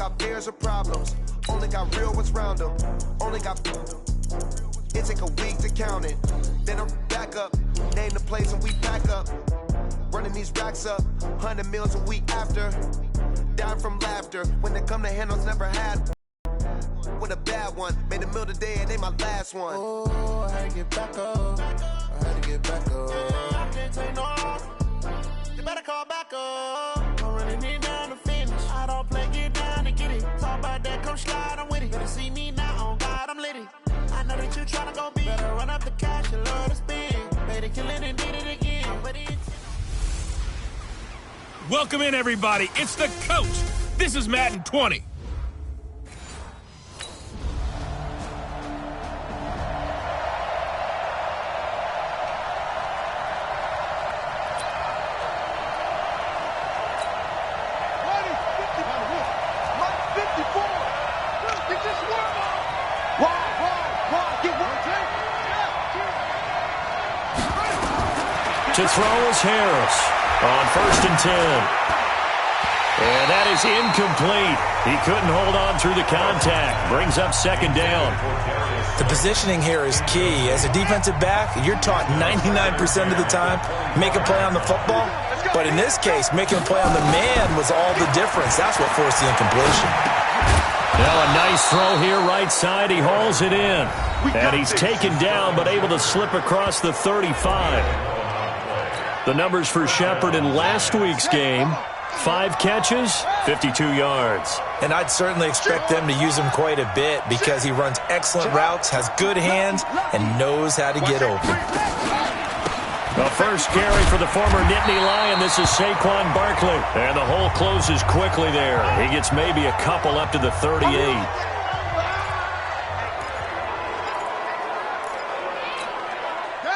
got fears or problems. Only got real what's round them. Only got... It take a week to count it. Then I'm back up. Name the place and we pack up. Running these racks up. 100 meals a week after. Dying from laughter. When they come to handles, never had with a bad one. Made a meal today and they my last one. Oh, I had to get back up. I had to get back up. I can't take no. You better call back up. I'm running it down to finish. I don't play, get down to get it. Talk about that, come slide, I'm with it. Better see me now, on God, I'm litty. I know that you tryna go big. Better run up the cash, you love to spend. Better kill it and did it again. Welcome in, everybody. It's the coach. This is Madden 20. To throw is Harris on 1st and 10. And that is incomplete. He couldn't hold on through the contact. Brings up 2nd down. The positioning here is key. As a defensive back, you're taught 99% of the time, make a play on the football. But in this case, making a play on the man was all the difference. That's what forced the incompletion. Now a nice throw here right side. He hauls it in. And he's taken down but able to slip across the 35. The numbers for Shepard in last week's game: 5 catches, 52 yards. And I'd certainly expect them to use him quite a bit because he runs excellent routes, has good hands, and knows how to get open. The first carry for the former Nittany Lion. This is Saquon Barkley. And the hole closes quickly there. He gets maybe a couple up to the 38.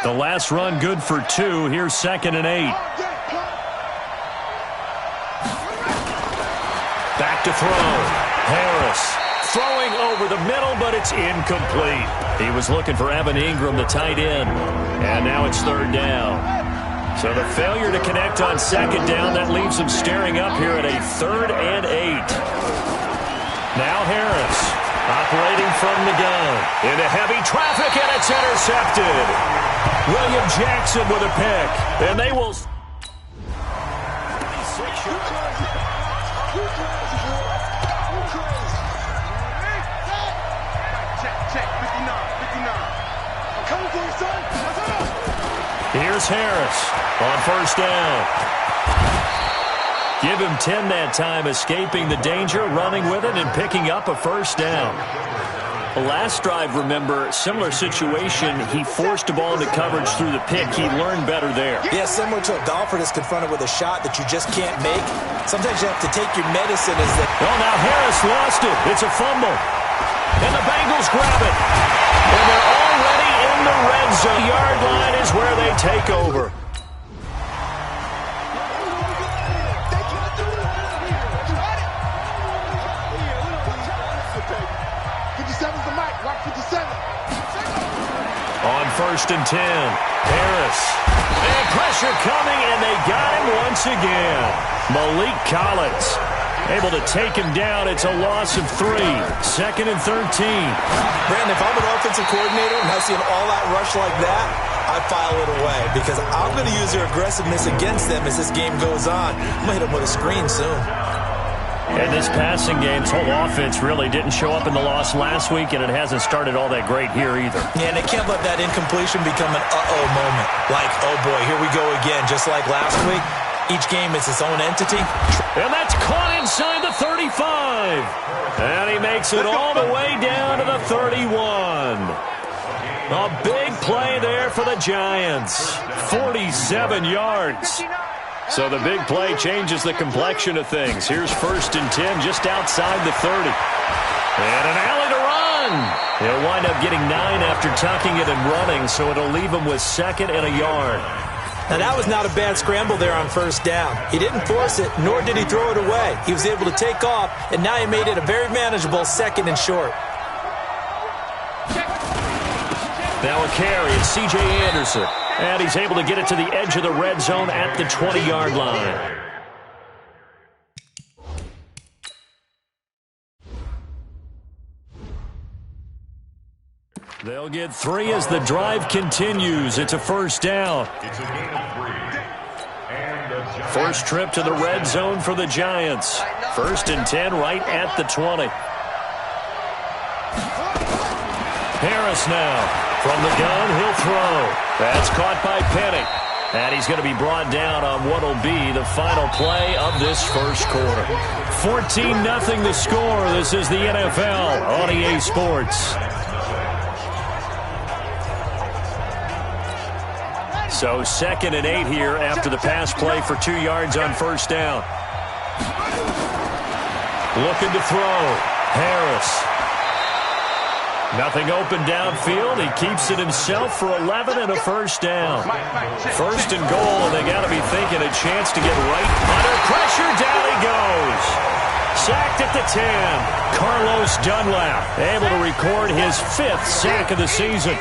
The last run good for 2. Here's 2nd and 8. Back to throw. Harris throwing over the middle, but it's incomplete. He was looking for Evan Ingram, the tight end. And now it's 3rd down. So the failure to connect on 2nd down, that leaves him staring up here at a 3rd and 8. Now Harris operating from the gun. Into heavy traffic, and it's intercepted. William Jackson with a pick. And they will... Here's Harris on 1st down. Give him 10 that time, escaping the danger, running with it, and picking up a 1st down. The last drive, remember, similar situation. He forced a ball into coverage through the pick. He learned better there. Yeah, similar to a golfer that's confronted with a shot that you just can't make. Sometimes you have to take your medicine as the... Oh, now Harris lost it. It's a fumble. And the Bengals grab it. And they're already in the red zone. The yard line is where they take over. On 1st and 10, Harris. And pressure coming, and they got him once again. Malik Collins able to take him down. It's a loss of 3. 2nd and 13. Brandon, if I'm an offensive coordinator and I see an all-out rush like that, I file it away because I'm going to use their aggressiveness against them as this game goes on. I'm going to hit them with a screen soon. And this passing game's whole offense really didn't show up in the loss last week, and it hasn't started all that great here either. Yeah, and they can't let that incompletion become an uh-oh moment. Like, oh boy, here we go again, just like last week. Each game is its own entity. And that's caught inside the 35. And he makes it all the way down to the 31. A big play there for the Giants. 47 yards. So the big play changes the complexion of things. Here's 1st and 10 just outside the 30. And an alley to run. He'll wind up getting 9 after tucking it and running, so it'll leave him with 2nd and a yard. Now, that was not a bad scramble there on 1st down. He didn't force it, nor did he throw it away. He was able to take off, and now he made it a very manageable 2nd and short. Now a carry, it's C.J. Anderson. And he's able to get it to the edge of the red zone at the 20-yard line. They'll get 3 as the drive continues. It's a first down. It's a gain of 3. First trip to the red zone for the Giants. 1st and 10 right at the 20. Harris now. From the gun, he'll throw. That's caught by Penny. And he's going to be brought down on what will be the final play of this first quarter. 14-0 the score. This is the NFL on EA Sports. So 2nd and 8 here after the pass play for 2 yards on first down. Looking to throw. Harris. Nothing open downfield. He keeps it himself for 11 and a first down. 1st and goal, and they got to be thinking a chance to get right under pressure. Down he goes. Sacked at the 10. Carlos Dunlap able to record his 5th sack of the season.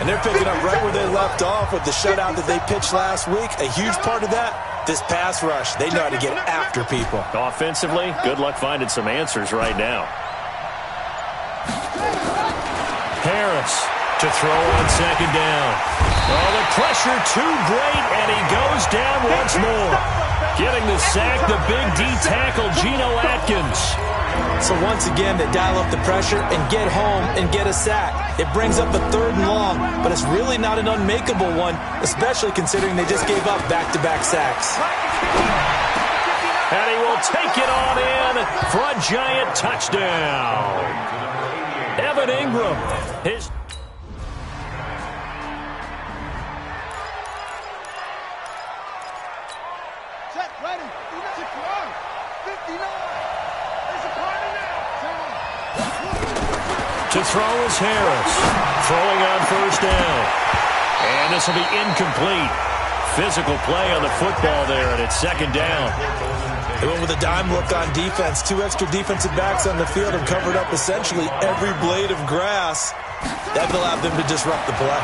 And they're picking up right where they left off with the shutout that they pitched last week. A huge part of that, this pass rush. They know how to get after people. Offensively, good luck finding some answers right now. Harris to throw on 2nd down. Oh, the pressure too great, and he goes down once more. Getting the sack, the big D tackle, Geno Atkins. So once again, they dial up the pressure and get home and get a sack. It brings up a 3rd and long, but it's really not an unmakeable one, especially considering they just gave up back-to-back sacks. And he will take it on in for a giant touchdown. Evan Ingram. To throw is Harris. Throwing on first down. And this will be incomplete. Physical play on the football there, and it's 2nd down. They went with a dime look on defense. 2 extra defensive backs on the field and covered up essentially every blade of grass. That allowed them to disrupt the play.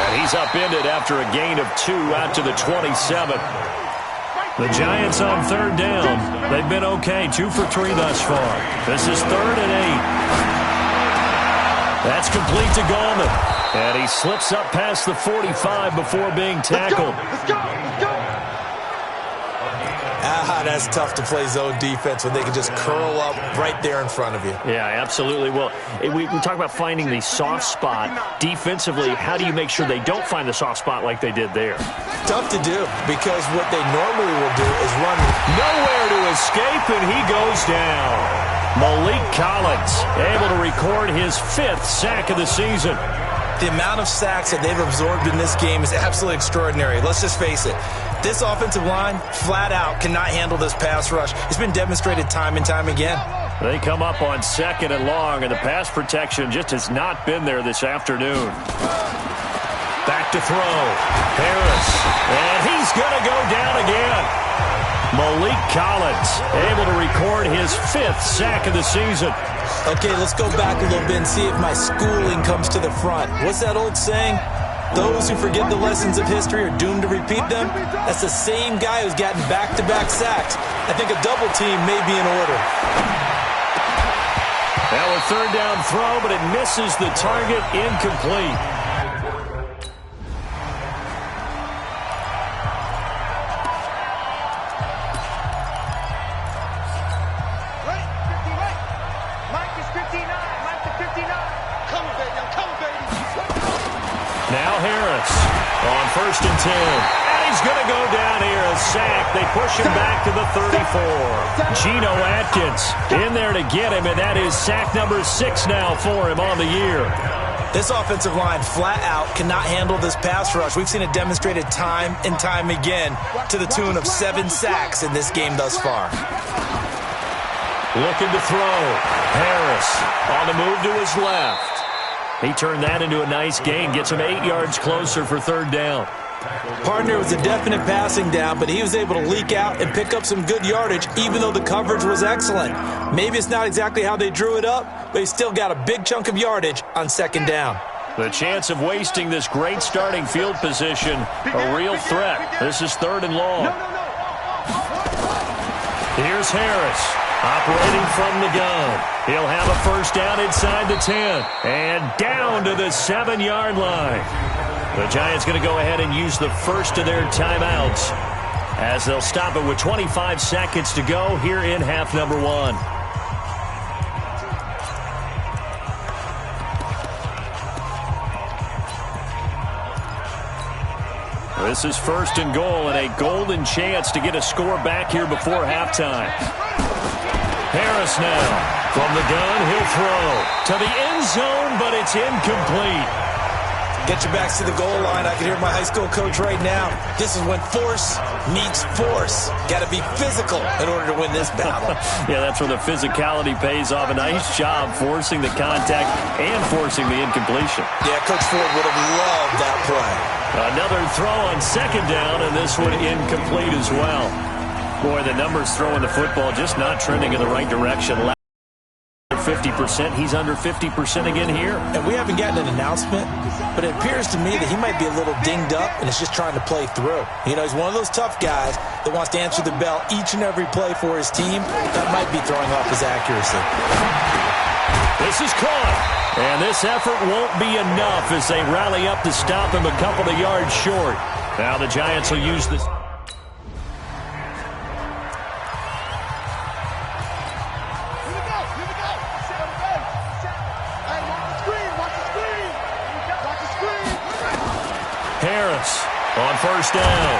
And he's upended after a gain of 2 out to the 27. The Giants on 3rd down. They've been okay, 2 for 3 thus far. This is 3rd and 8. That's complete to Gallman. And he slips up past the 45 before being tackled. Let's go! That's tough to play zone defense when they can just curl up right there in front of you. Yeah, absolutely. Well, we talk about finding the soft spot. Defensively, how do you make sure they don't find the soft spot like they did there? Tough to do, because what they normally will do is run. Nowhere to escape, and he goes down. Malik Collins able to record his 5th sack of the season. The amount of sacks that they've absorbed in this game is absolutely extraordinary. Let's just face it. This offensive line, flat out, cannot handle this pass rush. It's been demonstrated time and time again. They come up on 2nd and long, and the pass protection just has not been there this afternoon. Back to throw. Harris. And he's going to go down again. Malik Collins able to record his 5th sack of the season. Okay, let's go back a little bit and see if my schooling comes to the front. What's that old saying? Those who forget the lessons of history are doomed to repeat them. That's the same guy who's gotten back-to-back sacks. I think a double team may be in order. Now a 3rd down throw, but it misses the target, incomplete. Now Harris on 1st and 10. And he's going to go down here, a sack. They push him back to the 34. Geno Atkins in there to get him, and that is sack number 6 now for him on the year. This offensive line flat out cannot handle this pass rush. We've seen it demonstrated time and time again to the tune of 7 sacks in this game thus far. Looking to throw. Harris on the move to his left. He turned that into a nice gain, gets him 8 yards closer for 3rd down. Partner was a definite passing down, but he was able to leak out and pick up some good yardage, even though the coverage was excellent. Maybe it's not exactly how they drew it up, but he still got a big chunk of yardage on 2nd down. The chance of wasting this great starting field position, a real threat. This is 3rd and long. Here's Harris. Operating from the gun. He'll have a first down inside the 10. And down to the 7-yard line. The Giants going to go ahead and use the first of their timeouts as they'll stop it with 25 seconds to go here in half number 1. This is first and goal and a golden chance to get a score back here before halftime. Harris now from the gun. He'll throw to the end zone, but it's incomplete. Get your backs to the goal line. I can hear my high school coach right now. This is when force meets force. Got to be physical in order to win this battle. Yeah, that's where the physicality pays off. A nice job forcing the contact and forcing the incompletion. Yeah, Coach Ford would have loved that play. Another throw on second down, and this one incomplete as well. Boy, the numbers throwing the football just not trending in the right direction. 50%. He's under 50% again here. And we haven't gotten an announcement, but it appears to me that he might be a little dinged up and is just trying to play through. You know, he's one of those tough guys that wants to answer the bell each and every play for his team. That might be throwing off his accuracy. This is caught. And this effort won't be enough as they rally up to stop him a couple of yards short. Now the Giants will use this. Harris on first down.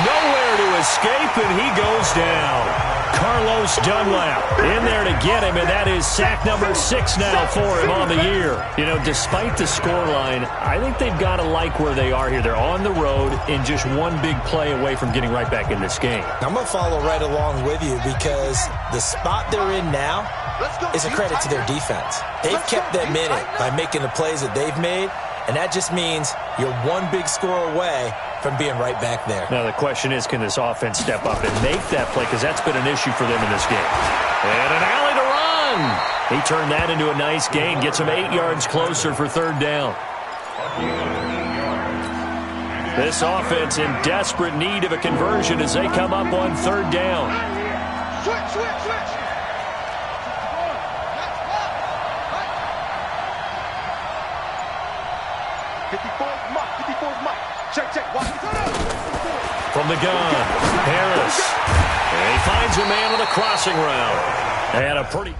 Nowhere to escape, and he goes down. Carlos Dunlap in there to get him, and that is sack number 6 now for him on the year. You know, despite the scoreline, I think they've got to like where they are here. They're on the road and just one big play away from getting right back in this game. I'm going to follow right along with you because the spot they're in now is a credit to their defense. They've kept them in it by making the plays that they've made, and that just means you're one big score away from being right back there. Now the question is, can this offense step up and make that play? Because that's been an issue for them in this game. And an alley to run. He turned that into a nice gain. Gets him 8 yards closer for third down. This offense in desperate need of a conversion as they come up on third down. Switch. From the gun, Harris. And he finds a man on the crossing route. And a pretty...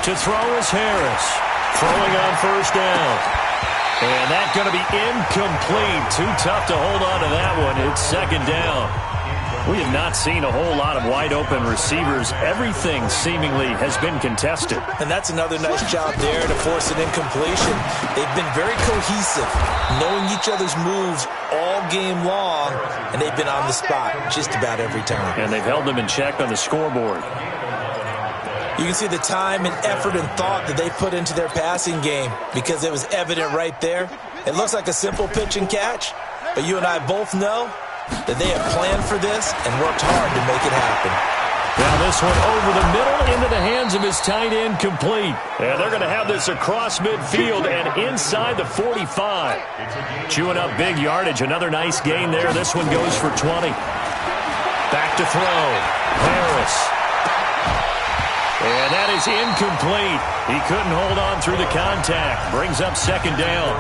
To throw is Harris. Throwing on first down. And that's going to be incomplete. Too tough to hold on to that one. It's second down. We have not seen a whole lot of wide-open receivers. Everything seemingly has been contested. And that's another nice job there to force an incompletion. They've been very cohesive, knowing each other's moves all game long, and they've been on the spot just about every time. And they've held them in check on the scoreboard. You can see the time and effort and thought that they put into their passing game because it was evident right there. It looks like a simple pitch and catch, but you and I both know that they have planned for this and worked hard to make it happen. Now this one over the middle into the hands of his tight end, complete. And they're going to have this across midfield and inside the 45. Chewing up big yardage. Another nice gain there. This one goes for 20. Back to throw. Harris. And that is incomplete. He couldn't hold on through the contact. Brings up second down.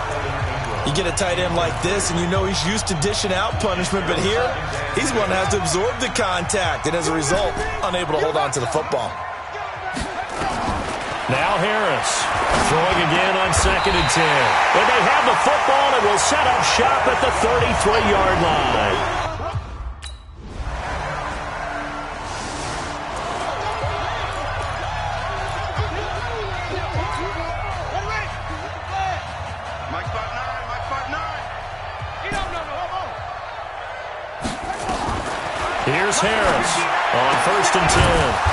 You get a tight end like this, and you know he's used to dishing out punishment, but here, he's one that has to absorb the contact, and as a result, unable to hold on to the football. Now Harris, throwing again on second and 10. And they have the football, and will set up shop at the 33-yard line. Here's Harris on first and 10.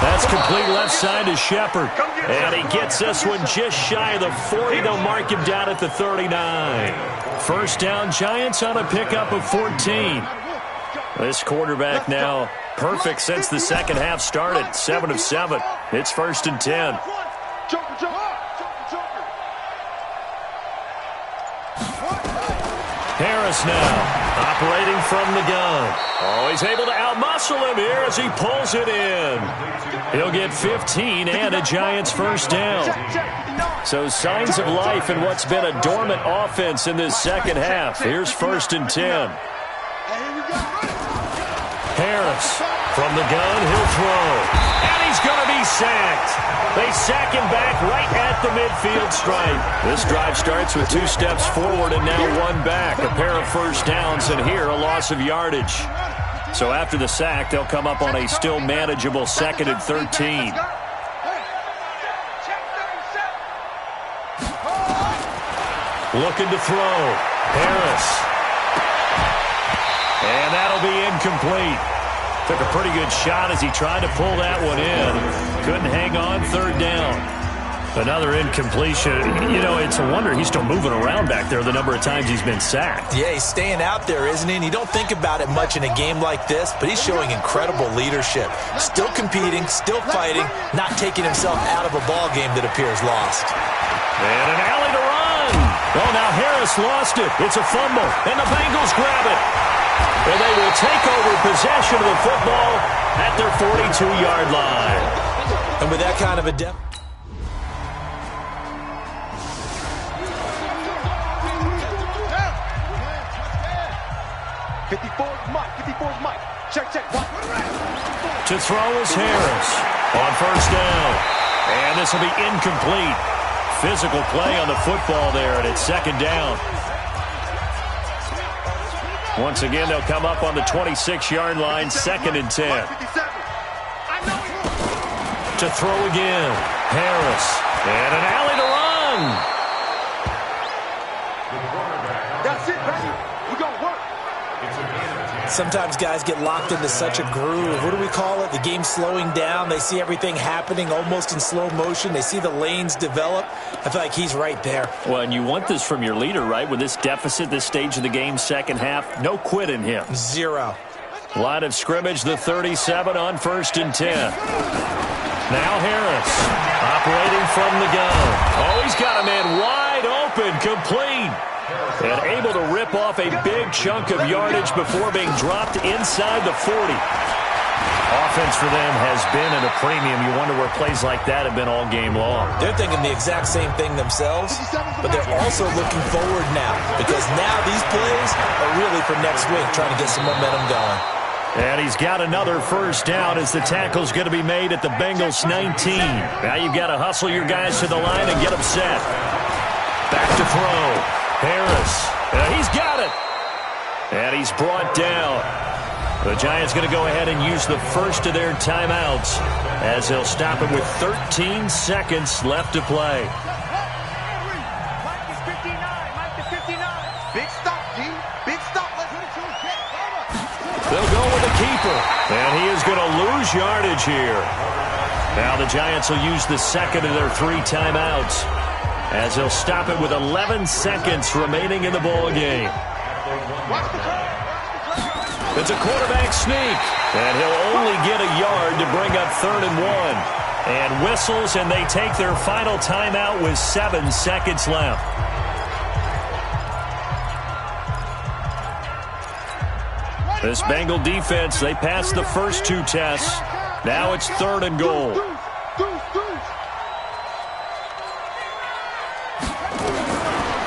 That's complete left side to Shepard. And he gets this one just shy of the 40. They'll mark him down at the 39. First down, Giants on a pickup of 14. This quarterback now perfect since the second half started. 7 of 7. It's first and 10. Harris now, operating from the gun. Oh, he's able to outmuscle him here as he pulls it in. He'll get 15 and a Giants first down. So signs of life in what's been a dormant offense in this second half. Here's 1st and 10. Harris from the gun, he'll throw. And he's going to be sacked. They sack him back right at the midfield stripe. This drive starts with 2 steps forward and now 1 back. A pair of first downs, and here a loss of yardage. So after the sack, they'll come up on a still manageable 2nd and 13. Looking to throw. Harris. And that'll be incomplete. Took a pretty good shot as he tried to pull that one in. Couldn't hang on, 3rd down. Another incompletion. You know, it's a wonder he's still moving around back there the number of times he's been sacked. Yeah, he's staying out there, isn't he? And you don't think about it much in a game like this, but he's showing incredible leadership. Still competing, still fighting, not taking himself out of a ball game that appears lost. And an alley to run. Oh, now Harris lost it. It's a fumble, and the Bengals grab it. And they will take over possession of the football at their 42-yard line. And with that kind of a depth. To throw is Harris on 1st down. And this will be incomplete. Physical play on the football there, and it's 2nd down. Once again, they'll come up on the 26-yard line, 2nd and 10. To throw again, Harris. And an alley to run. That's it, baby. We're going to work. Sometimes guys get locked into such a groove. What do we call it? The game's slowing down. They see everything happening almost in slow motion. They see the lanes develop. I feel like he's right there. Well, and you want this from your leader, right? With this deficit, this stage of the game, second half, no quit in him. 0. Line of scrimmage, the 37 on 1st and 10. Now Harris, operating from the gun. Oh, he's got a man wide open, complete. And able to rip off a big chunk of yardage before being dropped inside the 40. Offense for them has been at a premium. You wonder where plays like that have been all game long. They're thinking the exact same thing themselves, but they're also looking forward now, because now these plays are really for next week, trying to get some momentum going. And he's got another first down as the tackle's going to be made at the Bengals 19. Now you've got to hustle your guys to the line and get them set. Back to throw. Harris. He's got it. And he's brought down. The Giants going to go ahead and use the first of their timeouts as they'll stop it with 13 seconds left to play. Big stop, G. Big stop. They'll go with the keeper. And he is going to lose yardage here. Now the Giants will use the second of their 3 timeouts as they'll stop it with 11 seconds remaining in the ball game. It's a quarterback sneak, and he'll only get a yard to bring up 3rd and 1. And whistles, and they take their final timeout with 7 seconds left. This Bengal defense, they passed the first 2 tests. Now it's 3rd and goal.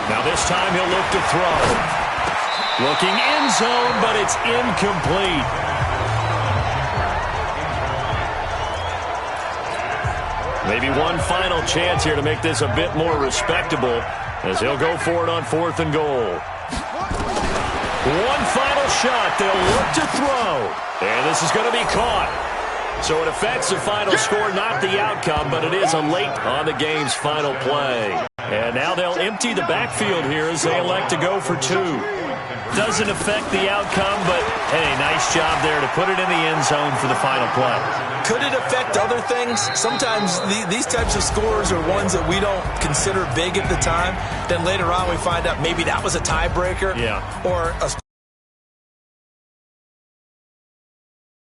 Now this time he'll look to throw. Looking end zone, but it's incomplete. Maybe one final chance here to make this a bit more respectable as he'll go for it on 4th and goal. One final shot. They'll look to throw. And this is going to be caught. So it affects the final score, not the outcome, but it is a late on the game's final play. And now they'll empty the backfield here as they elect to go for 2. Doesn't affect the outcome, but, hey, nice job there to put it in the end zone for the final play. Could it affect other things? Sometimes these types of scores are ones that we don't consider big at the time. Then later on we find out maybe that was a tiebreaker. Yeah. Or a